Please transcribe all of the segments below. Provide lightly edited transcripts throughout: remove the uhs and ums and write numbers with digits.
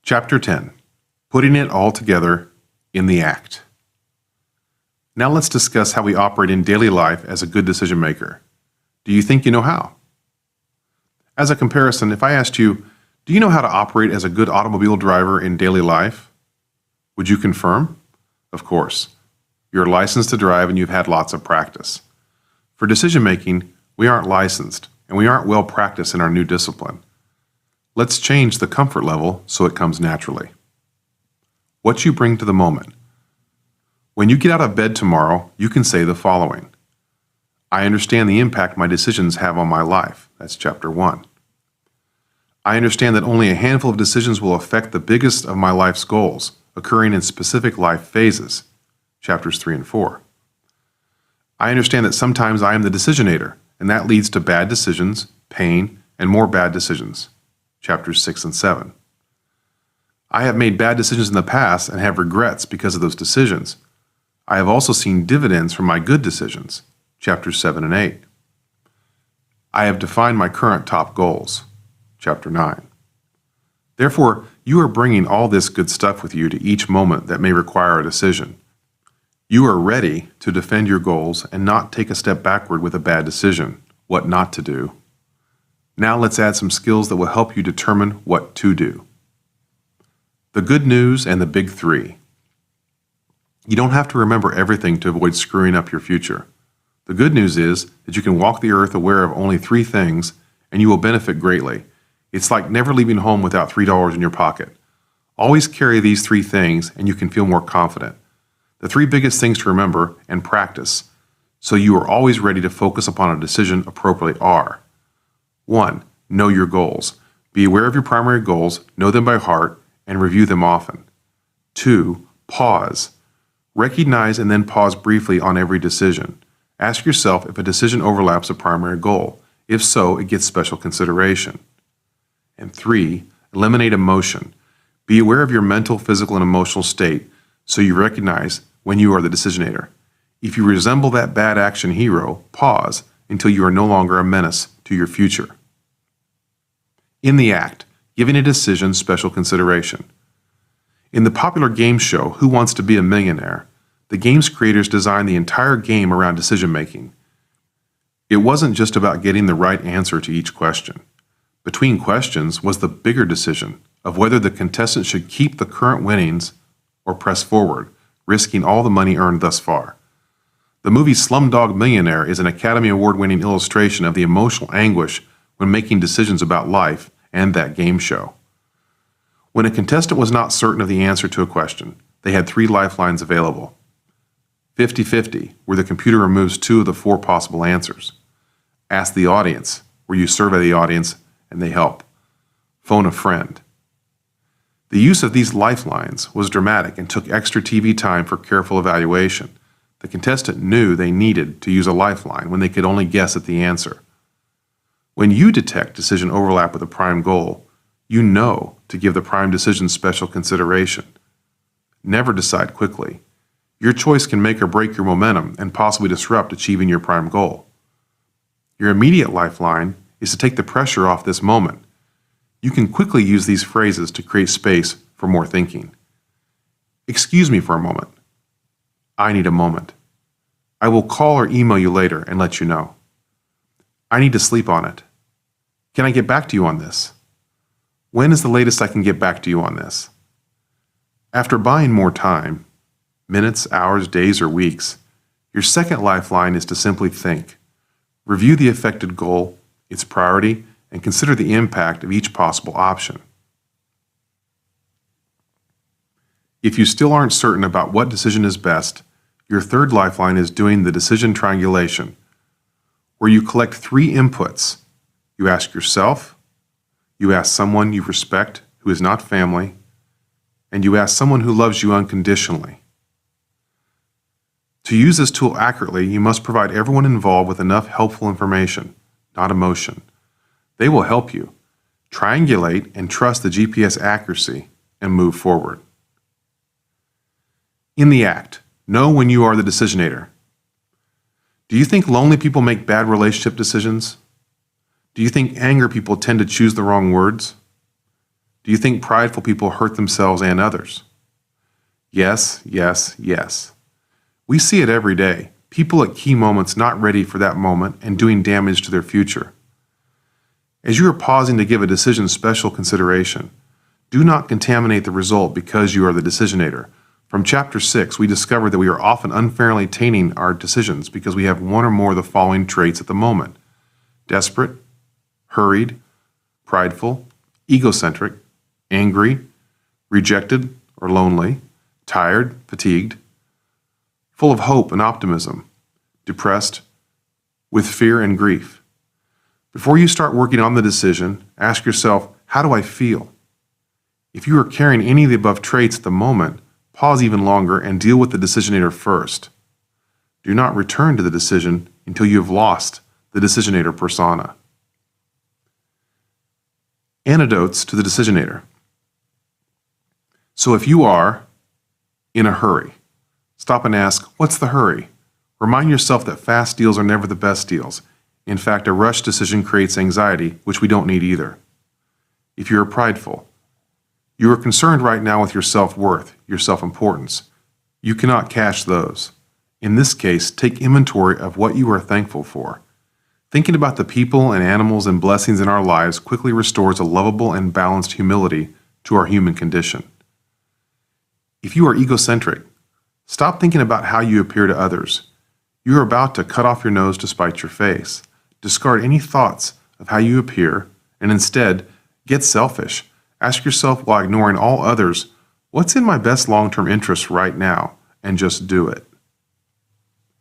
Chapter 10. Putting it all together in the act. Now let's discuss how we operate in daily life as a good decision maker. Do you think you know how? As a comparison, if I asked you, do you know how to operate as a good automobile driver in daily life? Would you confirm? Of course. You're licensed to drive and you've had lots of practice. For decision making, we aren't licensed and we aren't well practiced in our new discipline. Let's change the comfort level so it comes naturally. What you bring to the moment. When you get out of bed tomorrow, you can say the following. I understand the impact my decisions have on my life. That's chapter 1. I understand that only a handful of decisions will affect the biggest of my life's goals, occurring in specific life phases. Chapters 3 and 4. I understand that sometimes I am the decisionator, and that leads to bad decisions, pain, and more bad decisions. Chapters 6 and 7. I have made bad decisions in the past and have regrets because of those decisions. I have also seen dividends from my good decisions. Chapters 7 and 8. I have defined my current top goals. Chapter 9. Therefore, you are bringing all this good stuff with you to each moment that may require a decision. You are ready to defend your goals and not take a step backward with a bad decision, what not to do. Now let's add some skills that will help you determine what to do. The good news and the big three. You don't have to remember everything to avoid screwing up your future. The good news is that you can walk the earth aware of only 3 things and you will benefit greatly. It's like never leaving home without $3 in your pocket. Always carry these 3 things and you can feel more confident. The 3 biggest things to remember and practice so you are always ready to focus upon a decision appropriately are: 1. Know your goals. Be aware of your primary goals, know them by heart, and review them often. 2. Pause. Recognize and then pause briefly on every decision. Ask yourself if a decision overlaps a primary goal. If so, it gets special consideration. And 3. Eliminate emotion. Be aware of your mental, physical, and emotional state so you recognize when you are the decisionator. If you resemble that bad action hero, pause until you are no longer a menace to your future. In the act, giving a decision special consideration. In the popular game show, Who Wants to Be a Millionaire?, the game's creators designed the entire game around decision making. It wasn't just about getting the right answer to each question. Between questions was the bigger decision of whether the contestant should keep the current winnings or press forward, risking all the money earned thus far. The movie Slumdog Millionaire is an Academy Award-winning illustration of the emotional anguish when making decisions about life and that game show. When a contestant was not certain of the answer to a question, they had 3 lifelines available. 50-50, where the computer removes 2 of the 4 possible answers. Ask the audience, where you survey the audience and they help. Phone a friend. The use of these lifelines was dramatic and took extra TV time for careful evaluation. The contestant knew they needed to use a lifeline when they could only guess at the answer. When you detect decision overlap with a prime goal, you know to give the prime decision special consideration. Never decide quickly. Your choice can make or break your momentum and possibly disrupt achieving your prime goal. Your immediate lifeline is to take the pressure off this moment. You can quickly use these phrases to create space for more thinking. Excuse me for a moment. I need a moment. I will call or email you later and let you know. I need to sleep on it. Can I get back to you on this? When is the latest I can get back to you on this? After buying more time, minutes, hours, days, or weeks, your second lifeline is to simply think. Review the affected goal, its priority, and consider the impact of each possible option. If you still aren't certain about what decision is best, your third lifeline is doing the decision triangulation, where you collect 3 inputs. You ask yourself, you ask someone you respect who is not family, and you ask someone who loves you unconditionally. To use this tool accurately, you must provide everyone involved with enough helpful information, not emotion. They will help you. Triangulate and trust the GPS accuracy and move forward. In the act, know when you are the decisionator. Do you think lonely people make bad relationship decisions? Do you think angry people tend to choose the wrong words? Do you think prideful people hurt themselves and others? Yes, yes, yes. We see it every day. People at key moments not ready for that moment and doing damage to their future. As you are pausing to give a decision special consideration, do not contaminate the result because you are the decisionator. From Chapter 6, we discovered that we are often unfairly tainting our decisions because we have one or more of the following traits at the moment: desperate, hurried, prideful, egocentric, angry, rejected or lonely, tired, fatigued, full of hope and optimism, depressed, with fear and grief. Before you start working on the decision, ask yourself, how do I feel? If you are carrying any of the above traits at the moment, pause even longer and deal with the decisionator first. Do not return to the decision until you have lost the decisionator persona. Antidotes to the decisionator. So if you are in a hurry, stop and ask, what's the hurry? Remind yourself that fast deals are never the best deals. In fact, a rushed decision creates anxiety, which we don't need either. If you are prideful, you are concerned right now with your self-worth, your self-importance. You cannot cache those. In this case, take inventory of what you are thankful for. Thinking about the people and animals and blessings in our lives quickly restores a lovable and balanced humility to our human condition. If you are egocentric, stop thinking about how you appear to others. You are about to cut off your nose to spite your face. Discard any thoughts of how you appear and instead get selfish. Ask yourself while ignoring all others, what's in my best long-term interest right now, and just do it.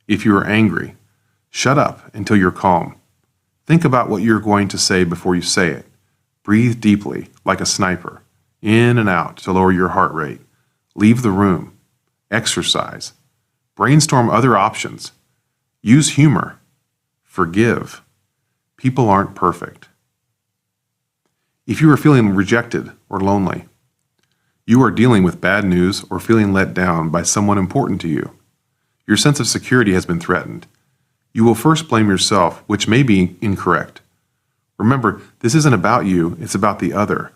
If you are angry, shut up until you're calm. Think about what you're going to say before you say it. Breathe deeply, like a sniper, in and out to lower your heart rate. Leave the room. Exercise. Brainstorm other options. Use humor. Forgive. People aren't perfect. If you are feeling rejected or lonely, you are dealing with bad news or feeling let down by someone important to you. Your sense of security has been threatened. You will first blame yourself, which may be incorrect. Remember, this isn't about you, it's about the other.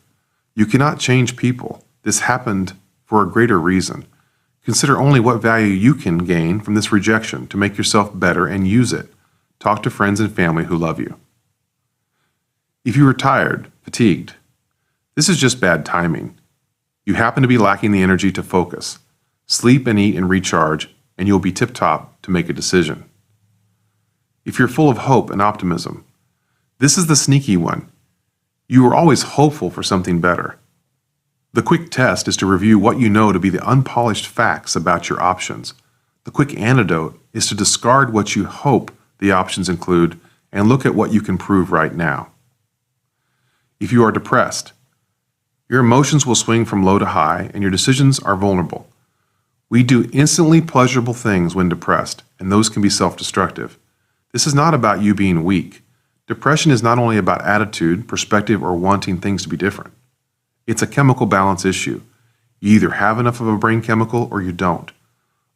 You cannot change people. This happened for a greater reason. Consider only what value you can gain from this rejection to make yourself better and use it. Talk to friends and family who love you. If you are tired, fatigued, this is just bad timing. You happen to be lacking the energy to focus. Sleep and eat and recharge, and you'll be tip-top to make a decision. If you're full of hope and optimism, this is the sneaky one. You are always hopeful for something better. The quick test is to review what you know to be the unpolished facts about your options. The quick antidote is to discard what you hope the options include and look at what you can prove right now. If you are depressed, your emotions will swing from low to high and your decisions are vulnerable. We do instantly pleasurable things when depressed, and those can be self-destructive. This is not about you being weak. Depression is not only about attitude, perspective, or wanting things to be different. It's a chemical balance issue. You either have enough of a brain chemical or you don't.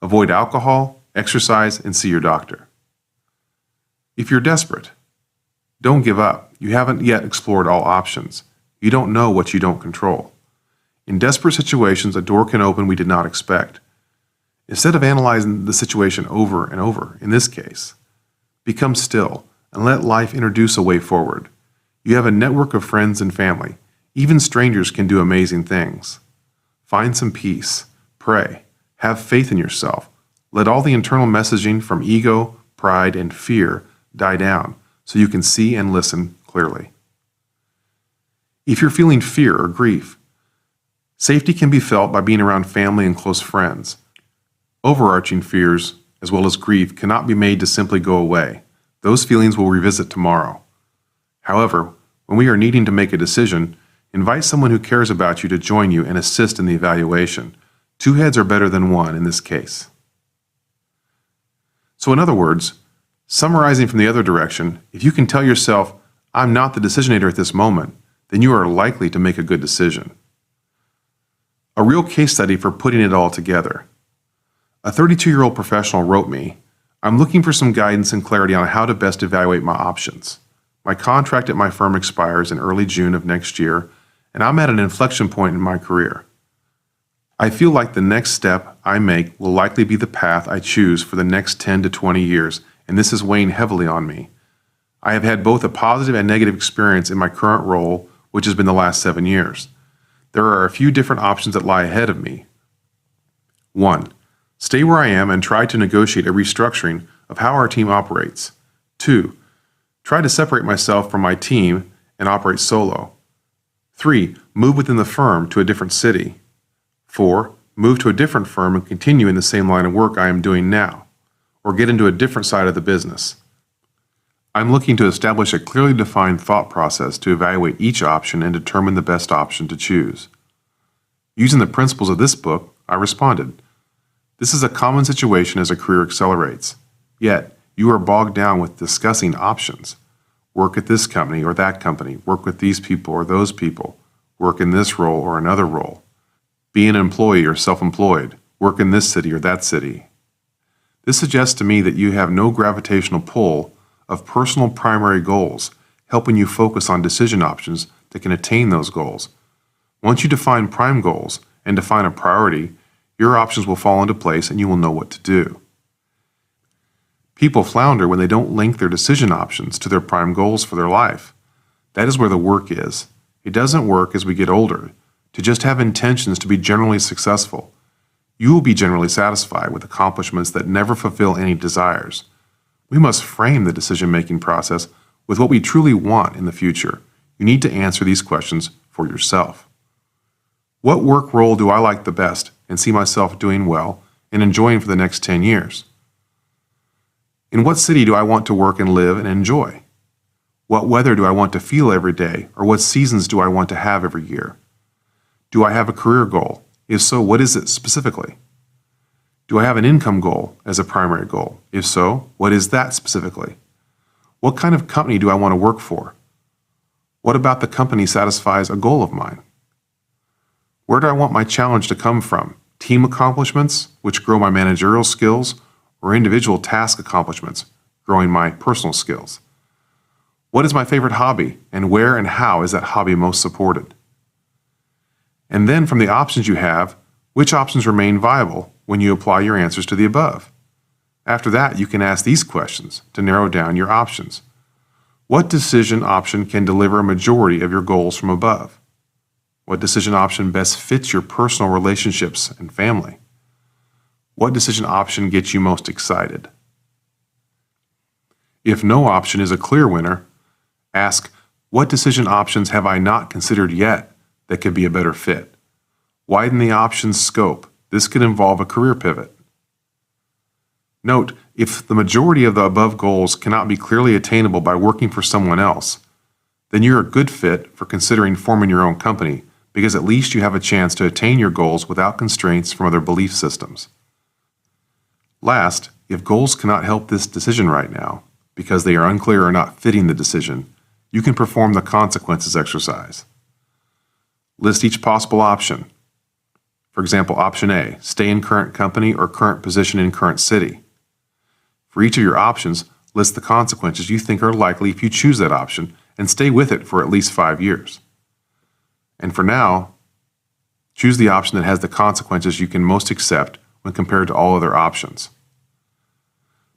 Avoid alcohol, exercise, and see your doctor. If you're desperate, don't give up. You haven't yet explored all options. You don't know what you don't control. In desperate situations, a door can open we did not expect. Instead of analyzing the situation over and over, in this case, become still and let life introduce a way forward. You have a network of friends and family. Even strangers can do amazing things. Find some peace. Pray. Have faith in yourself. Let all the internal messaging from ego, pride, and fear die down so you can see and listen clearly. If you're feeling fear or grief, safety can be felt by being around family and close friends. Overarching fears, as well as grief, cannot be made to simply go away. Those feelings will revisit tomorrow. However, when we are needing to make a decision, invite someone who cares about you to join you and assist in the evaluation. Two heads are better than one in this case. So in other words, summarizing from the other direction, if you can tell yourself, I'm not the decisionator at this moment, then you are likely to make a good decision. A real case study for putting it all together. A 32-year-old professional wrote me, I'm looking for some guidance and clarity on how to best evaluate my options. My contract at my firm expires in early June of next year, and I'm at an inflection point in my career. I feel like the next step I make will likely be the path I choose for the next 10 to 20 years, and this is weighing heavily on me. I have had both a positive and negative experience in my current role, which has been the last 7 years. There are a few different options that lie ahead of me. 1. Stay where I am and try to negotiate a restructuring of how our team operates. 2. Try to separate myself from my team and operate solo. 3. Move within the firm to a different city. 4. Move to a different firm and continue in the same line of work I am doing now, or get into a different side of the business. I'm looking to establish a clearly defined thought process to evaluate each option and determine the best option to choose. Using the principles of this book, I responded, "This is a common situation as a career accelerates. Yet, you are bogged down with discussing options. Work at this company or that company, work with these people or those people, work in this role or another role, be an employee or self-employed, work in this city or that city." This suggests to me that you have no gravitational pull of personal primary goals, helping you focus on decision options that can attain those goals. Once you define prime goals and define a priority, your options will fall into place and you will know what to do. People flounder when they don't link their decision options to their prime goals for their life. That is where the work is. It doesn't work as we get older to just have intentions to be generally successful. You will be generally satisfied with accomplishments that never fulfill any desires. We must frame the decision-making process with what we truly want in the future. You need to answer these questions for yourself. What work role do I like the best and see myself doing well and enjoying for the next 10 years? In what city do I want to work and live and enjoy? What weather do I want to feel every day, or what seasons do I want to have every year? Do I have a career goal? If so, what is it specifically? Do I have an income goal as a primary goal? If so, what is that specifically? What kind of company do I want to work for? What about the company satisfies a goal of mine? Where do I want my challenge to come from? Team accomplishments, which grow my managerial skills, or individual task accomplishments, growing my personal skills? What is my favorite hobby, and where and how is that hobby most supported? And then from the options you have, which options remain viable when you apply your answers to the above? After that, you can ask these questions to narrow down your options. What decision option can deliver a majority of your goals from above? What decision option best fits your personal relationships and family? What decision option gets you most excited? If no option is a clear winner, ask, what decision options have I not considered yet that could be a better fit? Widen the options scope. This could involve a career pivot. Note, if the majority of the above goals cannot be clearly attainable by working for someone else, then you're a good fit for considering forming your own company, because at least you have a chance to attain your goals without constraints from other belief systems. Last, if goals cannot help this decision right now, because they are unclear or not fitting the decision, you can perform the consequences exercise. List each possible option. For example, option A, stay in current company or current position in current city. For each of your options, list the consequences you think are likely if you choose that option and stay with it for at least 5 years. And for now, choose the option that has the consequences you can most accept when compared to all other options.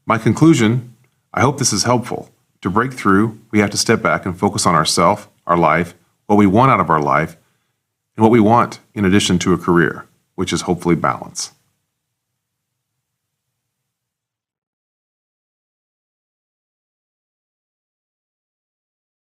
My conclusion, I hope this is helpful. To break through, we have to step back and focus on ourselves, our life, what we want out of our life, and what we want in addition to a career, which is hopefully balance.